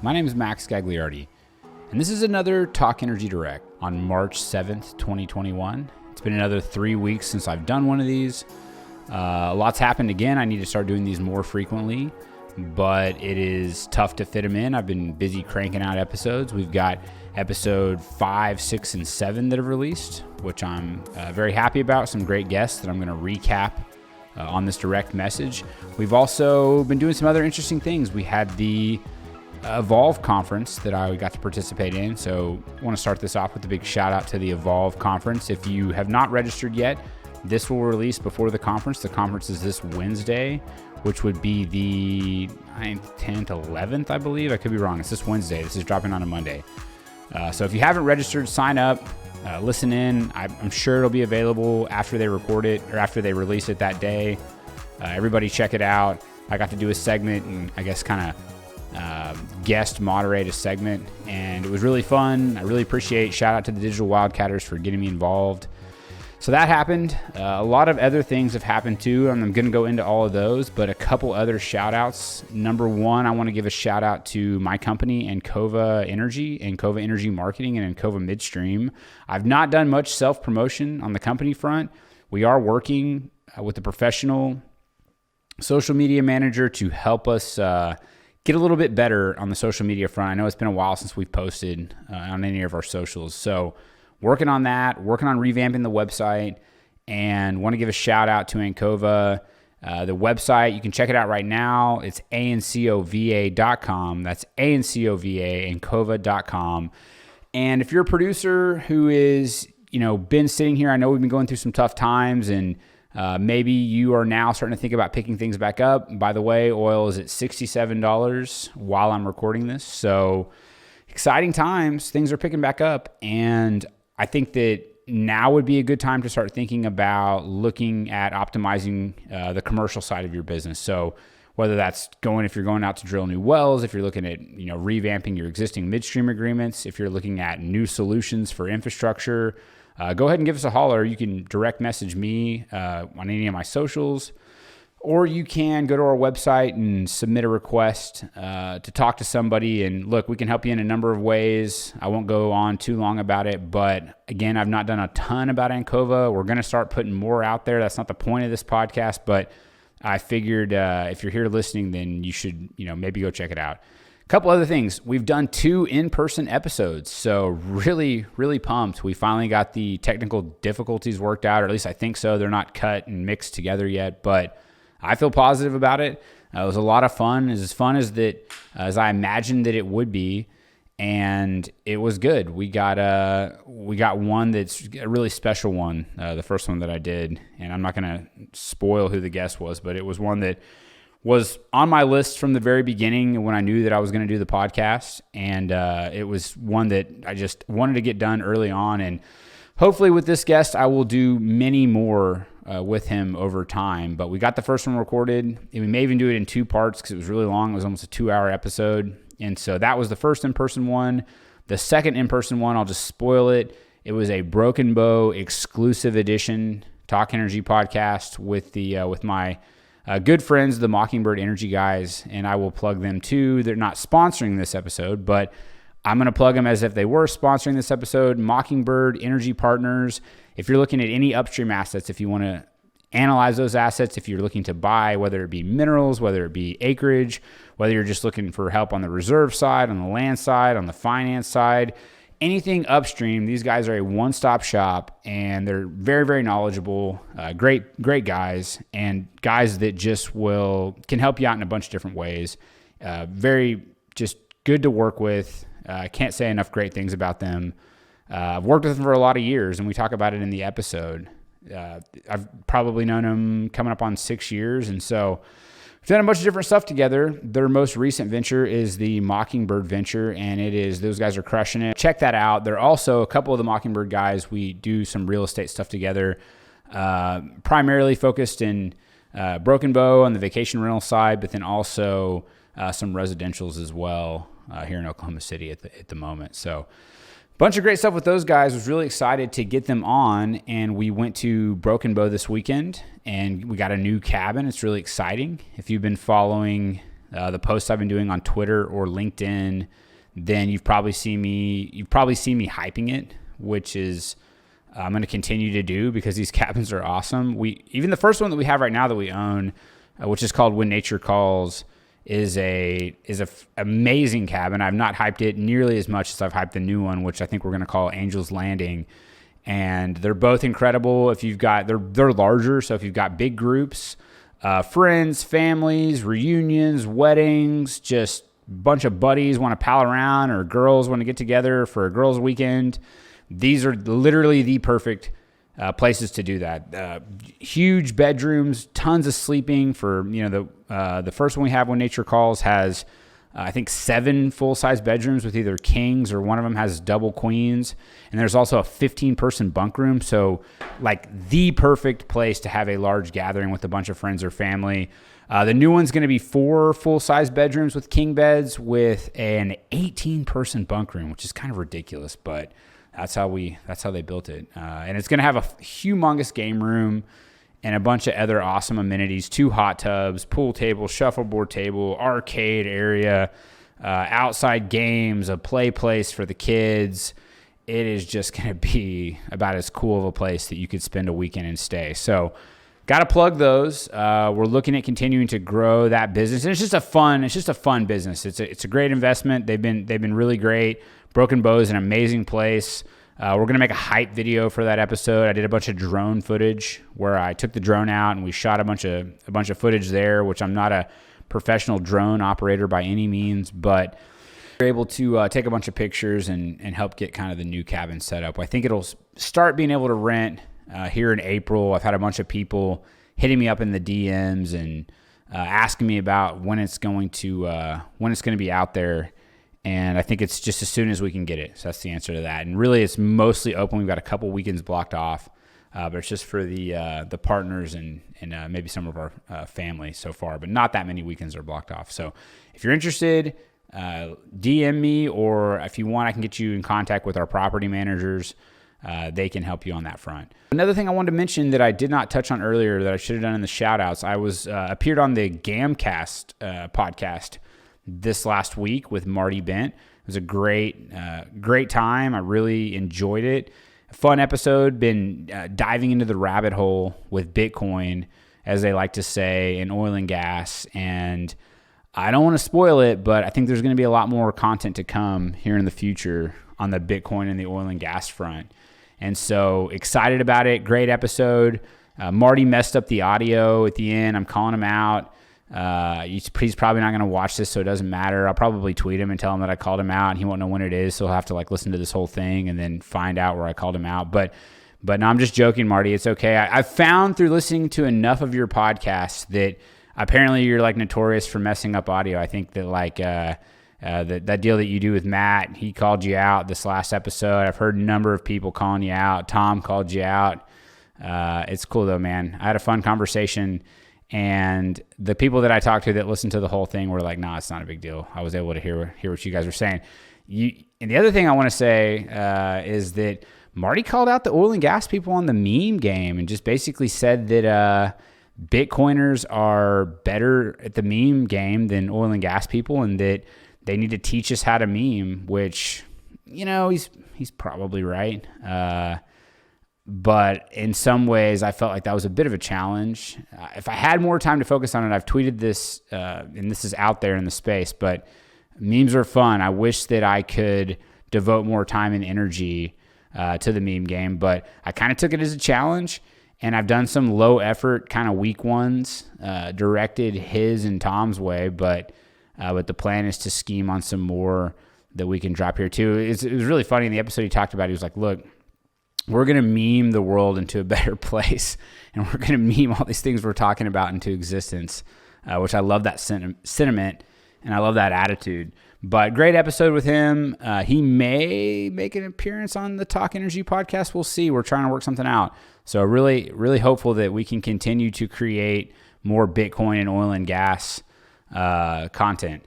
My name is Max Gagliardi, and this is another Talk Energy Direct on March 7th, 2021. It's been another 3 weeks since I've done one of these. A lot's happened again. I need to start doing these more frequently, but it is tough to fit them in. I've been busy cranking out episodes. We've got episode 5, 6, and 7 that have released, which I'm very happy about. Some great guests that I'm going to recap on this direct message. We've also been doing some other interesting things. We had the Evolve conference that I got to participate in. So I want to start this off with a big shout out to the Evolve conference. If you have not registered yet, this will release before the conference. The conference is this Wednesday, which would be the 10th, 11th, I believe. I could be wrong. It's this Wednesday. This is dropping on a Monday. So if you haven't registered, sign up, listen in. I'm sure it'll be available after they record it or after they release it that day. Everybody check it out. I got to do a segment and I guess kind of guest moderate a segment, and it was really fun. I really appreciate, shout out to the Digital Wildcatters for getting me involved. So that happened. A lot of other things have happened too, and I'm going to go into all of those, but a couple other shout outs. Number one, I want to give a shout out to my company, Encova Energy, Encova Energy Marketing, and Encova Midstream. I've not done much self-promotion on the company front. We are working with a professional social media manager to help us get a little bit better on the social media front. I know it's been a while since we've posted on any of our socials. So working on that, working on revamping the website, and want to give a shout out to Encova. The website, you can check it out right now. It's ancova.com. That's ancova, encova.com. And if you're a producer who is, been sitting here, I know we've been going through some tough times, and maybe you are now starting to think about picking things back up. By the way, oil is at $67 while I'm recording this. So exciting times. Things are picking back up. And I think that now would be a good time to start thinking about looking at optimizing the commercial side of your business. So whether that's if you're going out to drill new wells, if you're looking at, revamping your existing midstream agreements, if you're looking at new solutions for infrastructure, go ahead and give us a holler. You can direct message me on any of my socials, or you can go to our website and submit a request to talk to somebody. And look, we can help you in a number of ways. I won't go on too long about it, but again, I've not done a ton about Encova. We're going to start putting more out there. That's not the point of this podcast, but I figured if you're here listening, then you should, maybe go check it out. A couple other things. We've done 2 in-person episodes, so really, really pumped. We finally got the technical difficulties worked out, or at least I think so. They're not cut and mixed together yet, but I feel positive about it. It was a lot of fun. It was as fun as I imagined that it would be, and it was good. We got one that's a really special one, the first one that I did, and I'm not going to spoil who the guest was, but it was one that was on my list from the very beginning when I knew that I was going to do the podcast. And it was one that I just wanted to get done early on. And hopefully with this guest, I will do many more with him over time. But we got the first one recorded, and we may even do it in 2 parts because it was really long. It was almost a 2-hour episode. And so that was the first in-person one. The second in-person one, I'll just spoil it. It was a Broken Bow exclusive edition Talk Energy podcast with my good friends, the Mockingbird Energy guys, and I will plug them too. They're not sponsoring this episode, but I'm going to plug them as if they were sponsoring this episode. Mockingbird Energy Partners. If you're looking at any upstream assets, if you want to analyze those assets, if you're looking to buy, whether it be minerals, whether it be acreage, whether you're just looking for help on the reserve side, on the land side, on the finance side, anything upstream, these guys are a one-stop shop, and they're very, very knowledgeable, great guys, and guys that just can help you out in a bunch of different ways. Very just good to work with. I can't say enough great things about them. I've worked with them for a lot of years, and we talk about it in the episode. I've probably known them coming up on 6 years, and so we've done a bunch of different stuff together. Their most recent venture is the Mockingbird venture, and those guys are crushing it. Check that out. They're also a couple of the Mockingbird guys. We do some real estate stuff together, primarily focused in Broken Bow on the vacation rental side, but then also some residentials as well here in Oklahoma City at the moment. So bunch of great stuff with those guys. Was really excited to get them on, and we went to Broken Bow this weekend, and we got a new cabin. It's really exciting. If you've been following the posts I've been doing on Twitter or LinkedIn, then you've probably seen me hyping it, which is I'm going to continue to do because these cabins are awesome. Even the first one that we have right now that we own, which is called When Nature Calls, is a amazing cabin. I've not hyped it nearly as much as I've hyped the new one, which I think we're going to call Angel's Landing. And they're both incredible. If you've got, they're larger. So if you've got big groups, friends, families, reunions, weddings, just a bunch of buddies want to pal around, or girls want to get together for a girls' weekend, these are literally the perfect places to do that. Huge bedrooms, tons of sleeping. For the first one we have, When Nature Calls, has I think 7 full-size bedrooms with either kings, or one of them has double queens. And there's also a 15-person bunk room. So like the perfect place to have a large gathering with a bunch of friends or family. The new one's going to be 4 full-size bedrooms with king beds with an 18-person bunk room, which is kind of ridiculous, but that's how they built it. And it's going to have a humongous game room and a bunch of other awesome amenities: 2 hot tubs, pool table, shuffleboard table, arcade area, outside games, a play place for the kids. It is just going to be about as cool of a place that you could spend a weekend and stay. So got to plug those. We're looking at continuing to grow that business. And it's just a fun business. It's a great investment. They've been really great. Broken Bow is an amazing place. We're going to make a hype video for that episode. I did a bunch of drone footage where I took the drone out and we shot a bunch of footage there, which I'm not a professional drone operator by any means, but we're able to take a bunch of pictures and help get kind of the new cabin set up. I think it'll start being able to rent here in April. I've had a bunch of people hitting me up in the DMs and asking me about when it's going to be out there. And I think it's just as soon as we can get it. So that's the answer to that. And really, it's mostly open. We've got a couple weekends blocked off, but it's just for the partners and maybe some of our family so far. But not that many weekends are blocked off. So if you're interested, DM me, or if you want, I can get you in contact with our property managers. They can help you on that front. Another thing I wanted to mention that I did not touch on earlier that I should have done in the shout outs, I was appeared on the Gamcast podcast this last week with Marty Bent. It was a great time. I really enjoyed it. A fun episode. Been diving into the rabbit hole with Bitcoin, as they like to say, and oil and gas. And I don't want to spoil it, but I think there's going to be a lot more content to come here in the future on the Bitcoin and the oil and gas front. And so excited about it. Great episode. Marty messed up the audio at the end. I'm calling him out. He's probably not going to watch this, so it doesn't matter. I'll probably tweet him and tell him that I called him out, and he won't know when it is, so he'll have to listen to this whole thing and then find out where I called him out. But no, I'm just joking, Marty. It's okay. I've found through listening to enough of your podcasts that apparently you're notorious for messing up audio. I think that that deal that you do with Matt, he called you out this last episode. I've heard a number of people calling you out. Tom called you out. It's cool though, man. I had a fun conversation. And the people that I talked to that listened to the whole thing were like, nah, it's not a big deal. I was able to hear what you guys were saying. And the other thing I want to say is that Marty called out the oil and gas people on the meme game and just basically said that Bitcoiners are better at the meme game than oil and gas people, and that they need to teach us how to meme, which, he's probably right. But in some ways, I felt like that was a bit of a challenge. If I had more time to focus on it, I've tweeted this, and this is out there in the space, but memes are fun. I wish that I could devote more time and energy to the meme game, but I kind of took it as a challenge, and I've done some low-effort, kind of weak ones, directed his and Tom's way, but the plan is to scheme on some more that we can drop here too. It was really funny. In the episode he talked about, he was like, look, we're going to meme the world into a better place, and we're going to meme all these things we're talking about into existence, which I love that sentiment, and I love that attitude. But great episode with him. He may make an appearance on the Talk Energy podcast. We'll see. We're trying to work something out. So really, really hopeful that we can continue to create more Bitcoin and oil and gas content.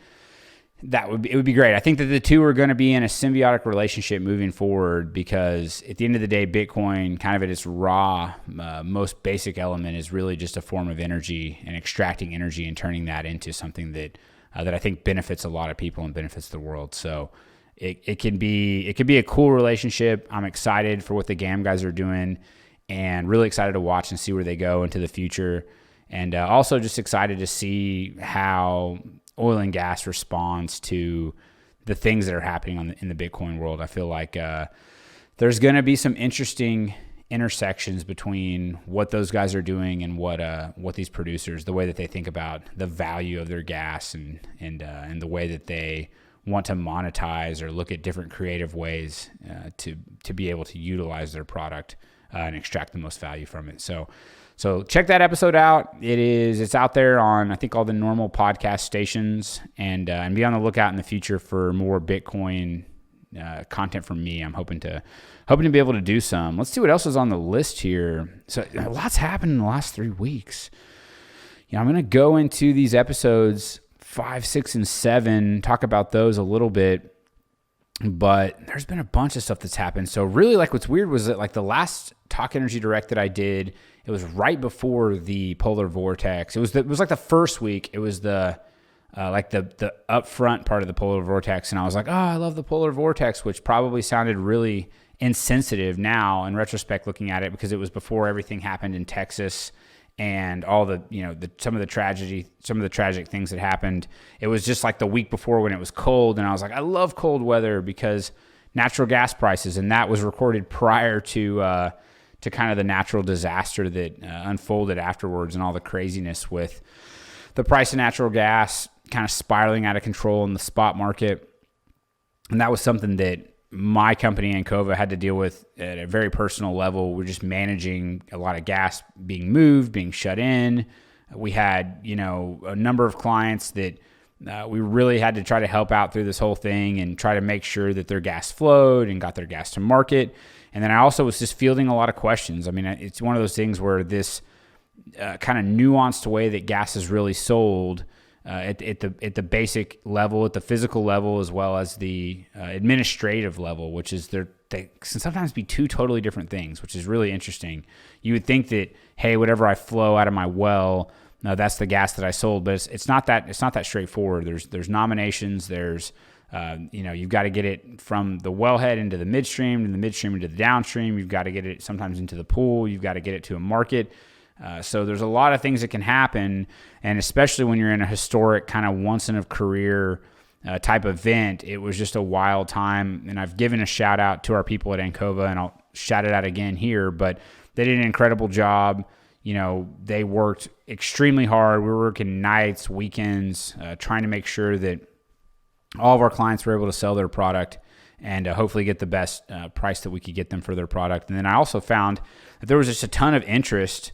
It would be great. I think that the two are going to be in a symbiotic relationship moving forward, because at the end of the day, Bitcoin, kind of at its raw, most basic element, is really just a form of energy and extracting energy and turning that into something that that I think benefits a lot of people and benefits the world. So it can be a cool relationship. I'm excited for what the GAM guys are doing, and really excited to watch and see where they go into the future. And also just excited to see how oil and gas responds to the things that are happening in the Bitcoin world. I feel like there's going to be some interesting intersections between what those guys are doing and what these producers, the way that they think about the value of their gas and the way that they want to monetize or look at different creative ways to be able to utilize their product and extract the most value from it. So check that episode out. It's out there on, I think, all the normal podcast stations, and be on the lookout in the future for more Bitcoin content from me. I'm hoping to be able to do some. Let's see what else is on the list here. So a lot's happened in the last 3 weeks. I'm going to go into these episodes 5, 6, and 7, talk about those a little bit, but there's been a bunch of stuff that's happened. So really, like, what's weird was that, like, the last Talk Energy Direct that I did, it was right before the polar vortex. It was like the first week. It was the upfront part of the polar vortex, and I was like, oh, I love the polar vortex, which probably sounded really insensitive now in retrospect looking at it, because it was before everything happened in Texas and all the some of the tragic things that happened. It was just like the week before when it was cold, and I was like, I love cold weather because natural gas prices, and that was recorded prior to kind of the natural disaster that unfolded afterwards, and all the craziness with the price of natural gas kind of spiraling out of control in the spot market. And that was something that my company, Ancova, had to deal with at a very personal level. We're just managing a lot of gas being moved, being shut in. We had, a number of clients that we really had to try to help out through this whole thing and try to make sure that their gas flowed and got their gas to market. And then I also was just fielding a lot of questions. I mean, it's one of those things where this kind of nuanced way that gas is really sold at the basic level, at the physical level, as well as the administrative level, which is they can sometimes be two totally different things, which is really interesting. You would think that, hey, whatever I flow out of my well, no, that's the gas that I sold, but it's not that straightforward. There's nominations. There's you've got to get it from the wellhead into the midstream, and the midstream into the downstream. You've got to get it sometimes into the pool. You've got to get it to a market. So there's a lot of things that can happen, and especially when you're in a historic kind of once-in-a-career type event, it was just a wild time. And I've given a shout-out to our people at Ancova, and I'll shout it out again here, but they did an incredible job. They worked extremely hard. We were working nights, weekends, trying to make sure that all of our clients were able to sell their product and hopefully get the best price that we could get them for their product. And then I also found that there was just a ton of interest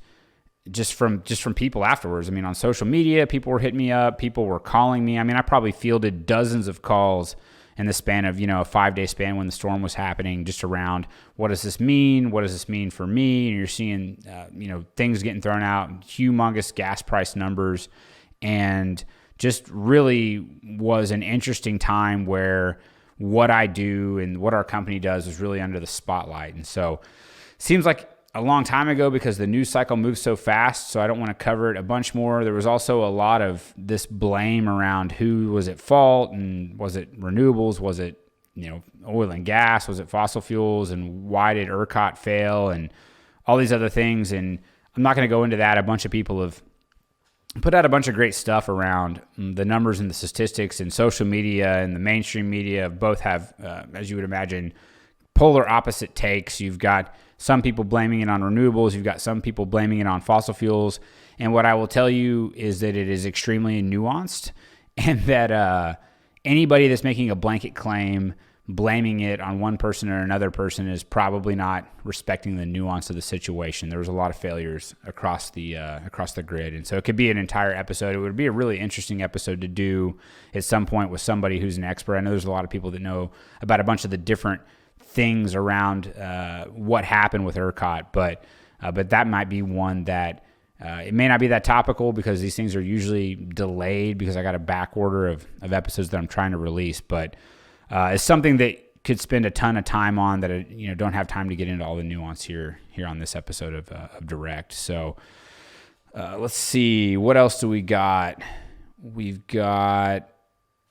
just from people afterwards. I mean, on social media, people were hitting me up. People were calling me. I mean, I probably fielded dozens of calls in the span of, a 5-day span when the storm was happening, just around what does this mean? What does this mean for me? And you're seeing, things getting thrown out, humongous gas price numbers, and just really was an interesting time where what I do and what our company does is really under the spotlight. And so seems like a long time ago because the news cycle moves so fast, so I don't want to cover it a bunch more. There was also a lot of this blame around who was at fault, and was it renewables? Was it, oil and gas? Was it fossil fuels? And why did ERCOT fail? And all these other things. And I'm not going to go into that. A bunch of people have put out a bunch of great stuff around the numbers and the statistics, and social media and the mainstream media both have, as you would imagine, polar opposite takes. You've got some people blaming it on renewables. You've got some people blaming it on fossil fuels. And what I will tell you is that it is extremely nuanced, and that anybody that's making a blanket claim, blaming it on one person or another person, is probably not respecting the nuance of the situation. There was a lot of failures across the grid. And so it could be an entire episode. It would be a really interesting episode to do at some point with somebody who's an expert. I know there's a lot of people that know about a bunch of the different things around what happened with ERCOT, but that might be one that it may not be that topical because these things are usually delayed because I got a back order of episodes that I'm trying to release, but it's something that could spend a ton of time on that I don't have time to get into all the nuance here on this episode of Direct. So let's see, what else do we got? we've got,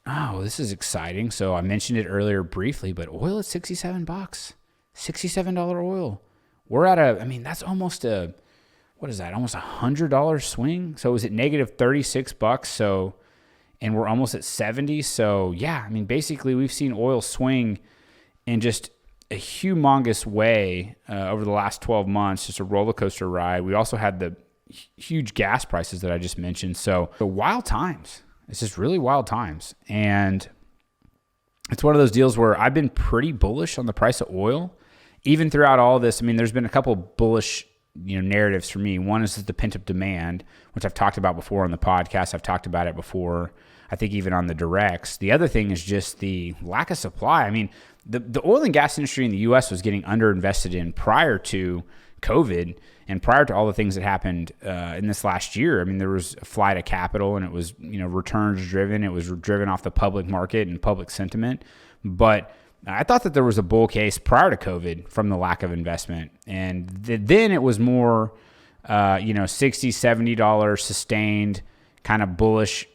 oh, this is exciting. So I mentioned it earlier briefly, but oil at $67, $67 oil. We're at that's almost what is that? Almost $100 swing. So it was at negative $36. So, and we're almost at 70. So yeah, basically we've seen oil swing in just a humongous way over the last 12 months, just a roller coaster ride. We also had the huge gas prices that I just mentioned. So the wild times. It's just really wild times. And it's one of those deals where I've been pretty bullish on the price of oil, even throughout all this. There's been a couple bullish narratives for me. One is the pent-up demand, which I've talked about before on the podcast. I've talked about it before, I think even on the directs. The other thing is just the lack of supply. The oil and gas industry in the U.S. was getting underinvested in prior to COVID and prior to all the things that happened in this last year. There was a flight of capital, and it was returns driven. It was driven off the public market and public sentiment. But I thought that there was a bull case prior to COVID from the lack of investment, and then it was more $60, $70 sustained kind of bullish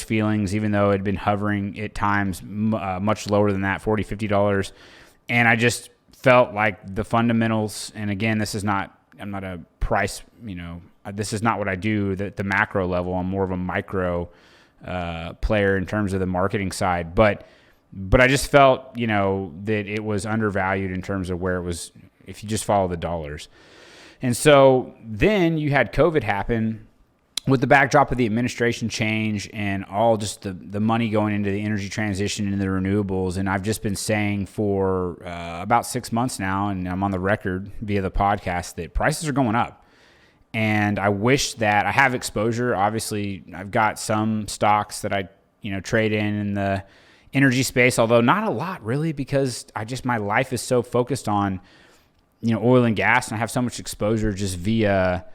feelings, even though it had been hovering at times much lower than that, $40, $50. And I just felt like the fundamentals, and again, I'm not a price, this is not what I do at the macro level. I'm more of a micro player in terms of the marketing side. But I just felt, that it was undervalued in terms of where it was, if you just follow the dollars. And so then you had COVID happen with the backdrop of the administration change and all just the money going into the energy transition and the renewables. And I've just been saying for about 6 months now, and I'm on the record via the podcast, that prices are going up. And I wish that I have exposure. Obviously, I've got some stocks that I trade in the energy space, although not a lot really, because my life is so focused on oil and gas, and I have so much exposure just via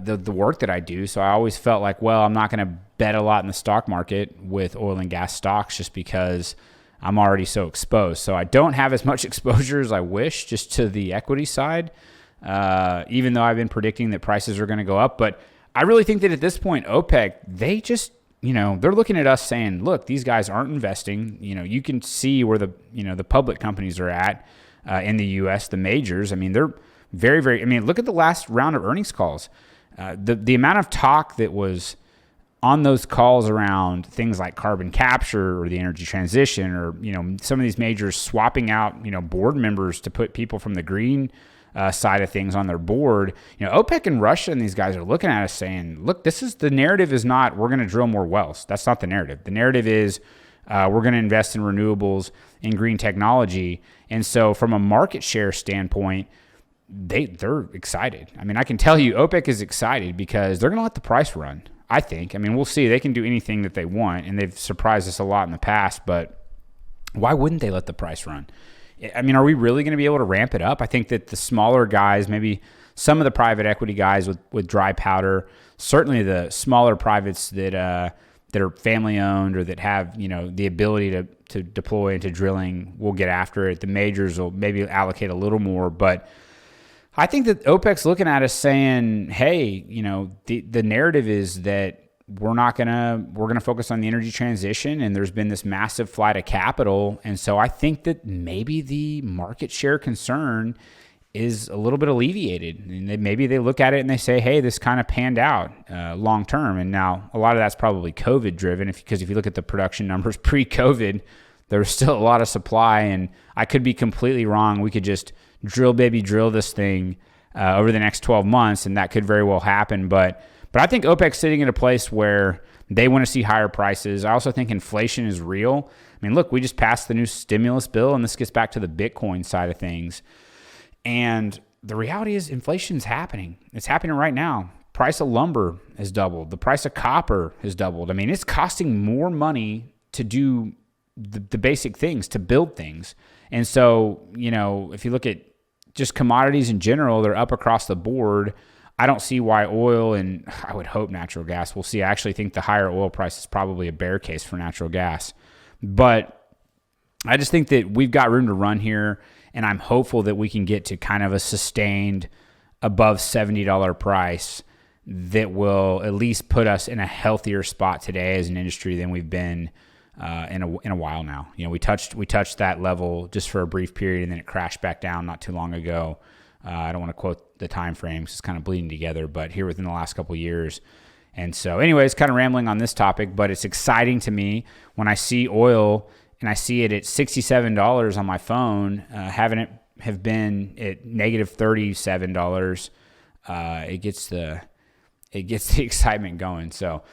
the work that I do. So I always felt like, well, I'm not going to bet a lot in the stock market with oil and gas stocks just because I'm already so exposed. So I don't have as much exposure as I wish just to the equity side, even though I've been predicting that prices are going to go up. But I really think that at this point, OPEC, they just, they're looking at us saying, look, these guys aren't investing. You can see where the public companies are at in the U.S., the majors. They're very, very, look at the last round of earnings calls. The amount of talk that was on those calls around things like carbon capture or the energy transition, or some of these majors swapping out board members to put people from the green side of things on their board. OPEC and Russia and these guys are looking at us saying, look, the narrative is not we're going to drill more wells. That's not the narrative. The narrative is we're going to invest in renewables and green technology. And so from a market share standpoint, they're excited. I can tell you OPEC is excited because they're going to let the price run, I think. We'll see. They can do anything that they want, and they've surprised us a lot in the past, but why wouldn't they let the price run? Are we really going to be able to ramp it up? I think that the smaller guys, maybe some of the private equity guys with dry powder, certainly the smaller privates that are family owned or that have, the ability to deploy into drilling will get after it. The majors will maybe allocate a little more, but I think that OPEC's looking at us saying, hey, the narrative is that we're going to focus on the energy transition, and there's been this massive flight of capital. And so I think that maybe the market share concern is a little bit alleviated. And maybe they look at it and they say, hey, this kind of panned out long term. And now a lot of that's probably COVID driven, because if you look at the production numbers pre-COVID, there was still a lot of supply, and I could be completely wrong. We could just drill this thing over the next 12 months, and that could very well happen. But I think OPEC's sitting in a place where they want to see higher prices. I also think inflation is real. Look, we just passed the new stimulus bill, and this gets back to the Bitcoin side of things. And the reality is inflation's happening. It's happening right now. Price of lumber has doubled. The price of copper has doubled. It's costing more money to do the basic things, to build things. And so, if you look at just commodities in general, they're up across the board. I don't see why oil, and I would hope natural gas, we'll see. I actually think the higher oil price is probably a bear case for natural gas. But I just think that we've got room to run here, and I'm hopeful that we can get to kind of a sustained above $70 price that will at least put us in a healthier spot today as an industry than we've been in a while now. We touched that level just for a brief period, and then it crashed back down not too long ago. I don't want to quote the time frame because it's kind of bleeding together, but here within the last couple of years. And so anyways, kind of rambling on this topic, but it's exciting to me when I see oil and I see it at $67 on my phone, having it have been at negative $37. It gets the excitement going. So,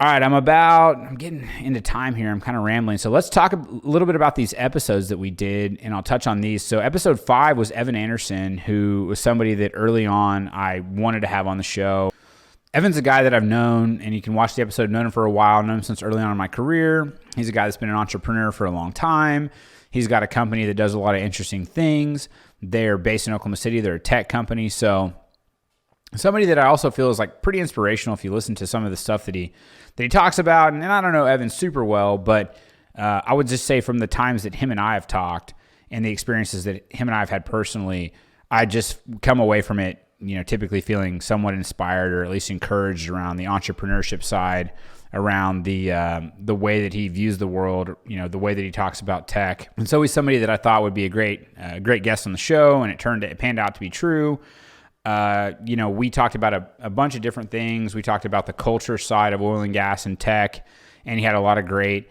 all right, I'm getting into time here. I'm kind of rambling. So let's talk a little bit about these episodes that we did, and I'll touch on these. So episode 5 was Evan Anderson, who was somebody that early on I wanted to have on the show. Evan's a guy that I've known, and you can watch the episode, known him for a while, known him since early on in my career. He's a guy that's been an entrepreneur for a long time. He's got a company that does a lot of interesting things. They're based in Oklahoma City. They're a tech company. So somebody that I also feel is like pretty inspirational if you listen to some of the stuff that he talks about. And I don't know Evan super well, but I would just say from the times that him and I have talked and the experiences that him and I have had personally, I just come away from it, typically feeling somewhat inspired or at least encouraged around the entrepreneurship side, around the way that he views the world, the way that he talks about tech. And so he's somebody that I thought would be a great guest on the show, and it panned out to be true. We talked about a bunch of different things. We talked about the culture side of oil and gas and tech, and he had a lot of great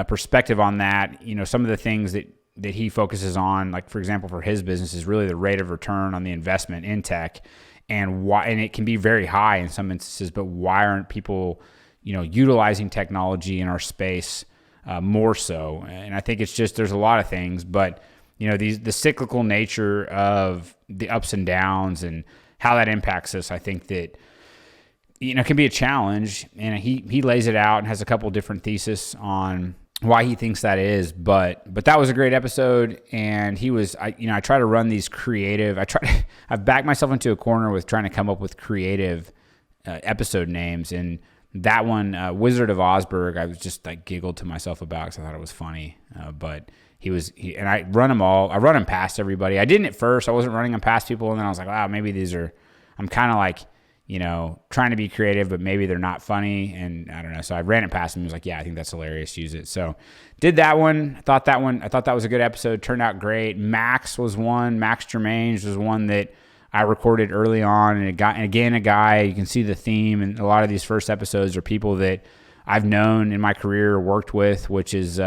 perspective on that. Some of the things that he focuses on, like for example, for his business is really the rate of return on the investment in tech, and it can be very high in some instances, but why aren't people, utilizing technology in our space more so? And I think it's just, there's a lot of things, but the cyclical nature of the ups and downs and how that impacts us, I think that, can be a challenge. And he lays it out and has a couple different theses on why he thinks that is. But that was a great episode. And I try to run these creative, I've backed myself into a corner with trying to come up with creative episode names. And that one, Wizard of Osberg, I was just like giggled to myself about because I thought it was funny. But and I run them all. I run them past everybody. I didn't at first. I wasn't running them past people. And then I was like, wow, maybe I'm kind of like, trying to be creative, but maybe they're not funny. And I don't know. So I ran it past him. He was like, yeah, I think that's hilarious. Use it. So did that one. I thought that was a good episode. Turned out great. Max Germains was one that I recorded early on. And again, a guy, you can see the theme. And a lot of these first episodes are people that I've known in my career or worked with, which is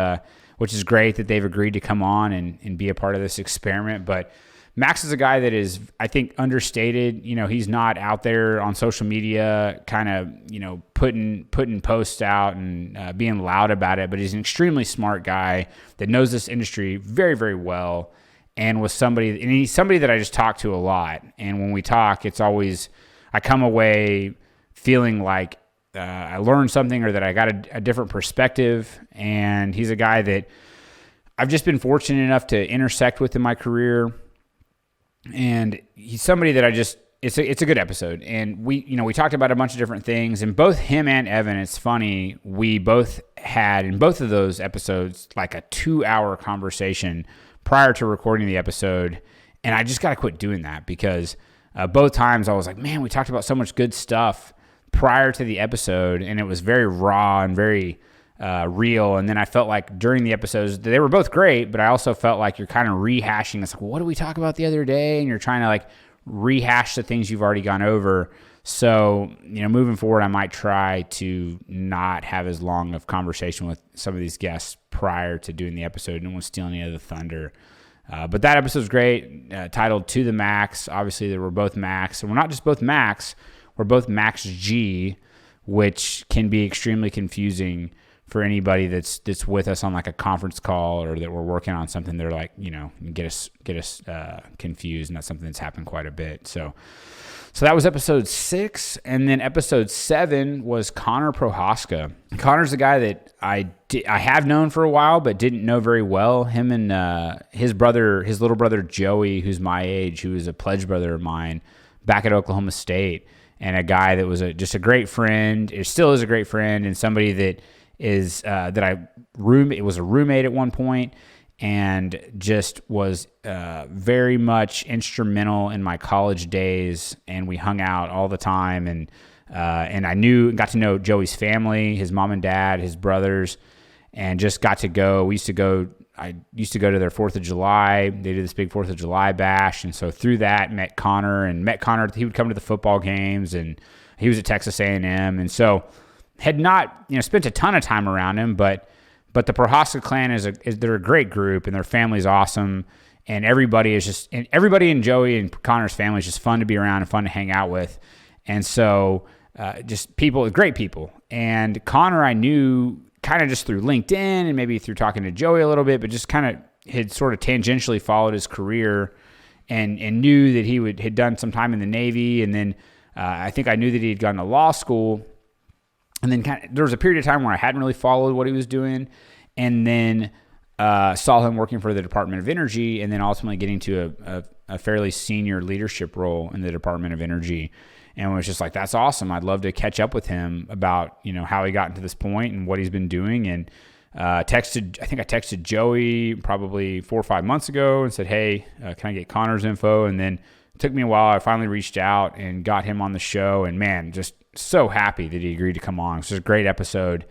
great that they've agreed to come on and be a part of this experiment. But Max is a guy that is, I think, understated. He's not out there on social media kind of, putting posts out and being loud about it, but he's an extremely smart guy that knows this industry very, very well, and he's somebody that I just talk to a lot. And when we talk, it's always, I come away feeling like I learned something or that I got a different perspective. And he's a guy that I've just been fortunate enough to intersect with in my career. And he's somebody that it's a good episode. And we talked about a bunch of different things, and both him and Evan, it's funny, we both had in both of those episodes like a 2-hour conversation prior to recording the episode. And I just got to quit doing that because both times I was like, man, we talked about so much good stuff prior to the episode, and it was very raw and very real. And then I felt like during the episodes, they were both great, but I also felt like you're kind of rehashing this. Like, what did we talk about the other day? And you're trying to like rehash the things you've already gone over. So, moving forward, I might try to not have as long of conversation with some of these guests prior to doing the episode. I don't want to steal any of the thunder. But that episode's great, titled To the Max. Obviously, they were both Max. And we're not just both Max, we're both Max G, which can be extremely confusing for anybody that's with us on like a conference call or that we're working on something. They're like, get us confused, and that's something that's happened quite a bit. So that was episode 6, and then episode 7 was Connor Prohaska. Connor's a guy that I have known for a while, but didn't know very well. Him and his little brother Joey, who's my age, who is a pledge brother of mine back at Oklahoma State, and a guy that was just a great friend. It still is a great friend, and somebody that is it was a roommate at one point, and just was very much instrumental in my college days. And we hung out all the time, and I got to know Joey's family, his mom and dad, his brothers, and just got to go. I used to go to their 4th of July. They did this big 4th of July bash. And so through that, met Connor. He would come to the football games, and he was at Texas A&M. And so had not, spent a ton of time around him, but the Prohaska clan they're a great group, and their family's awesome. And everybody in Joey and Connor's family is just fun to be around and fun to hang out with. And so just great people. And Connor, I knew kind of just through LinkedIn and maybe through talking to Joey a little bit, but just kind of had sort of tangentially followed his career and knew that he had done some time in the Navy. And then I think I knew that he had gone to law school. And then there was a period of time where I hadn't really followed what he was doing. And then saw him working for the Department of Energy, and then ultimately getting to a fairly senior leadership role in the Department of Energy. And was just like, that's awesome. I'd love to catch up with him about, how he got to this point and what he's been doing. And I texted Joey probably 4 or 5 months ago and said, hey, can I get Connor's info? And then it took me a while. I finally reached out and got him on the show. And man, just so happy that he agreed to come on. It's just a great episode,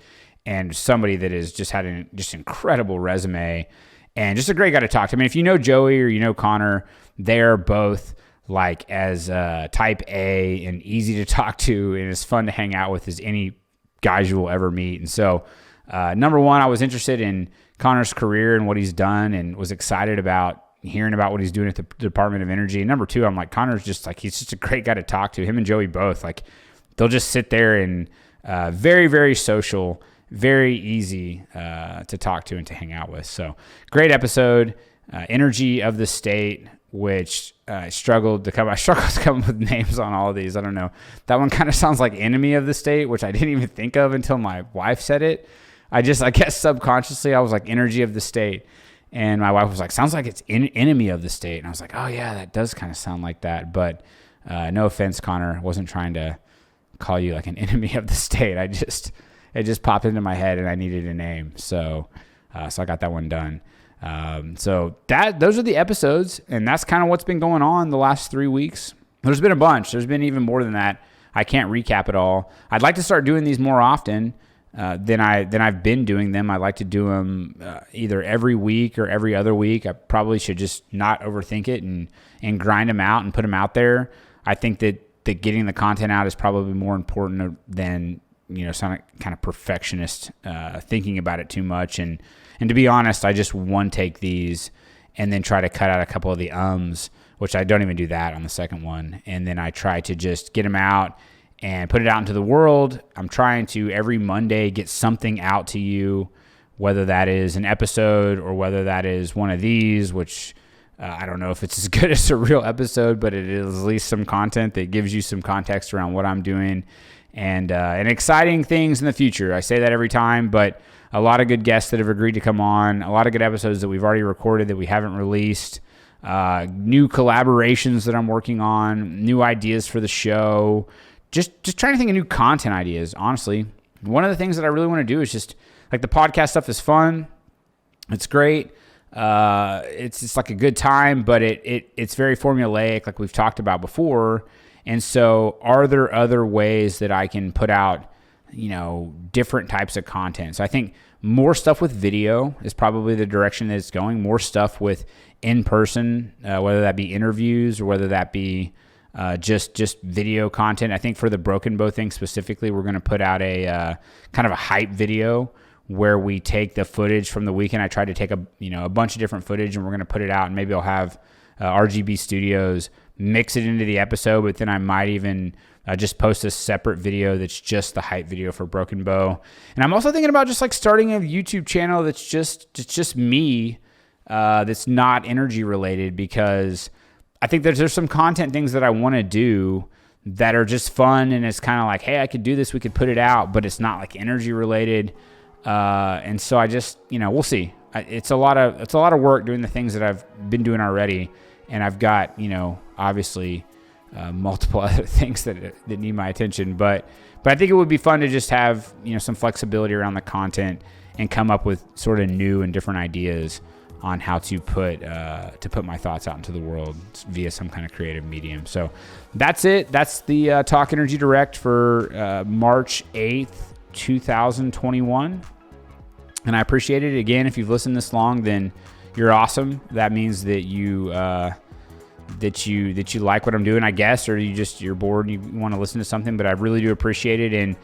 and somebody that has just had an incredible resume and just a great guy to talk to. I mean, if you know Joey or you know Connor, they're both like as type A and easy to talk to and as fun to hang out with as any guys you will ever meet. And so, number one, I was interested in Connor's career and what he's done, and was excited about hearing about what he's doing at the Department of Energy. And number two, I'm like, Connor's just like, he's just a great guy to talk to. Him and Joey both, like, they'll just sit there and very, very social, very easy to talk to and to hang out with. So great episode. Energy of the State, which I struggled to come up with names on all of these. I don't know. That one kind of sounds like Enemy of the State, which I didn't even think of until my wife said it. I guess subconsciously I was like, Energy of the State. And my wife was like, sounds like it's Enemy of the State. And I was like, oh yeah, that does kind of sound like that. But no offense, Connor. I wasn't trying to call you like an enemy of the state. It just popped into my head and I needed a name. So I got that one done. So those are the episodes, and that's kind of what's been going on the last 3 weeks. There's been a bunch. There's been even more than that. I can't recap it all. I'd like to start doing these more often than I've been doing them. I like to do them either every week or every other week. I probably should just not overthink it and grind them out and put them out there. I think that getting the content out is probably more important than some kind of perfectionist thinking about it too much. And to be honest, I just one take these and then try to cut out a couple of the which I don't even do that on the second one. And then I try to just get them out and put it out into the world. I'm trying to every Monday get something out to you, whether that is an episode or whether that is one of these, which I don't know if it's as good as a real episode, but it is at least some content that gives you some context around what I'm doing and exciting things in the future. I say that every time, but a lot of good guests that have agreed to come on, a lot of good episodes that we've already recorded that we haven't released, new collaborations that I'm working on, new ideas for the show, just trying to think of new content ideas, honestly. One of the things that I really want to do is just, like, the podcast stuff is fun. It's great. It's like a good time, but it's very formulaic, like we've talked about before. And so are there other ways that I can put out, different types of content? So I think more stuff with video is probably the direction that it's going. More stuff with in-person, whether that be interviews or whether that be just video content. I think for the Broken Bow thing specifically, we're going to put out a kind of a hype video where we take the footage from the weekend. I tried to take a bunch of different footage, and we're going to put it out, and maybe I'll have RGB Studios mix it into the episode, but then I might even just post a separate video that's just the hype video for Broken Bow. And I'm also thinking about just like starting a YouTube channel that's just me, that's not energy related, because I think there's some content things that I want to do that are just fun, and it's kind of like, hey, I could do this, we could put it out, but it's not like energy related. And so I just, we'll see. It's a lot of work doing the things that I've been doing already. And I've got, obviously, multiple other things that need my attention, but I think it would be fun to just have, some flexibility around the content and come up with sort of new and different ideas on how to put my thoughts out into the world via some kind of creative medium. So that's it. That's the Talk Energy Direct for March 8th, 2021. And I appreciate it. Again, if you've listened this long, then you're awesome. That means that you like what I'm doing, I guess, or you're bored and you want to listen to something. But I really do appreciate it. And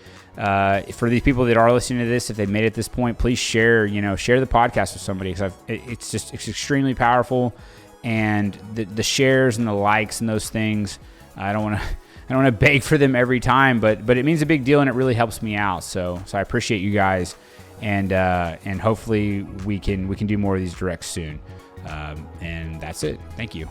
for these people that are listening to this, if they made it at this point, please share the podcast with somebody, because it's extremely powerful. And the shares and the likes and those things, I don't want to beg for them every time, but it means a big deal and it really helps me out. So I appreciate you guys, and hopefully we can do more of these directs soon. And that's it. Thank you.